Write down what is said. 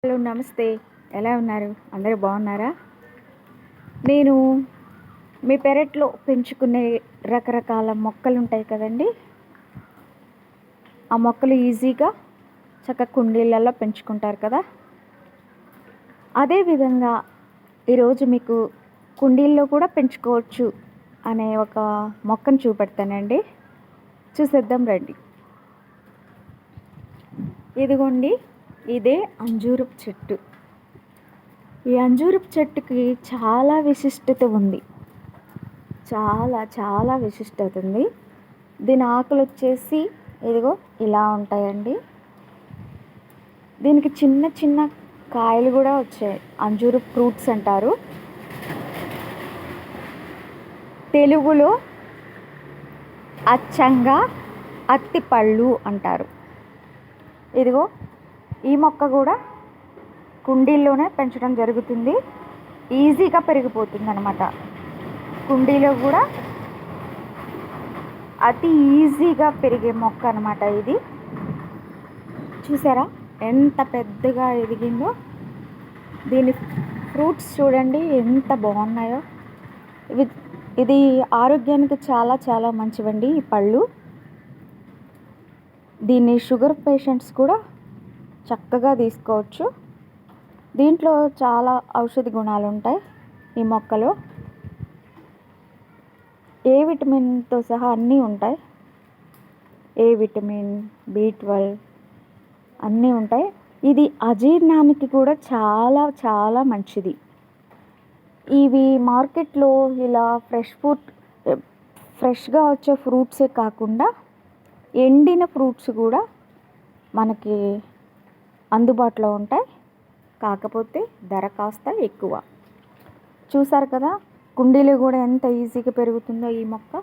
Hello నమస్తే. ఎలా ఉన్నారు? అందరూ బాగున్నారా? నేను మీ పెరట్లో పెంచుకునే రకరకాల మొక్కలు ఉంటాయి కదండి. ఆ మొక్కలు ఈజీగా చక్కగా కుండీలలో పెంచుకుంటారు కదా. అదేవిధంగా ఈరోజు మీకు కుండీల్లో కూడా పెంచుకోవచ్చు అనే ఒక మొక్కను చూపెడతానండి. చూసేద్దాం రండి. ఇదిగోండి, ఇదే అంజూరపు చెట్టు. ఈ అంజూరపు చెట్టుకి చాలా విశిష్టత ఉంది. చాలా చాలా విశిష్టత ఉంది. దీని ఆకులు వచ్చేసి ఇదిగో ఇలా ఉంటాయండి. దీనికి చిన్న చిన్న కాయలు కూడా వచ్చాయి. అంజూరు ఫ్రూట్స్ అంటారు. తెలుగులో అచ్చంగా అత్తిపళ్ళు అంటారు. ఇదిగో ఈ మొక్క కూడా కుండీల్లోనే పెంచడం జరుగుతుంది. ఈజీగా పెరిగిపోతుంది అన్నమాట. కుండీలో కూడా అతి ఈజీగా పెరిగే మొక్క అన్నమాట ఇది. చూసారా ఎంత పెద్దగా ఎదిగిందో. దీని ఫ్రూట్స్ చూడండి ఎంత బాగున్నాయో. ఇది ఆరోగ్యానికి చాలా చాలా మంచివండి ఈ పళ్ళు. దీన్ని షుగర్ పేషెంట్స్ కూడా చక్కగా తీసుకోవచ్చు. దీంట్లో చాలా ఔషధ గుణాలు ఉంటాయి ఈ మొక్కలో. ఏ విటమిన్తో సహా అన్నీ ఉంటాయి. ఏ విటమిన్, B12 అన్నీ ఉంటాయి. ఇది అజీర్ణానికి కూడా చాలా చాలా మంచిది. ఇవి మార్కెట్లో ఇలా ఫ్రెష్గా వచ్చే ఫ్రూట్సే కాకుండా ఎండిన ఫ్రూట్స్ కూడా మనకి అందుబాటులో ఉంటాయి. కాకపోతే ధర కాస్త ఎక్కువ. చూసారు కదా కుండీలో కూడా ఎంత ఈజీగా పెరుగుతుందో ఈ మొక్క.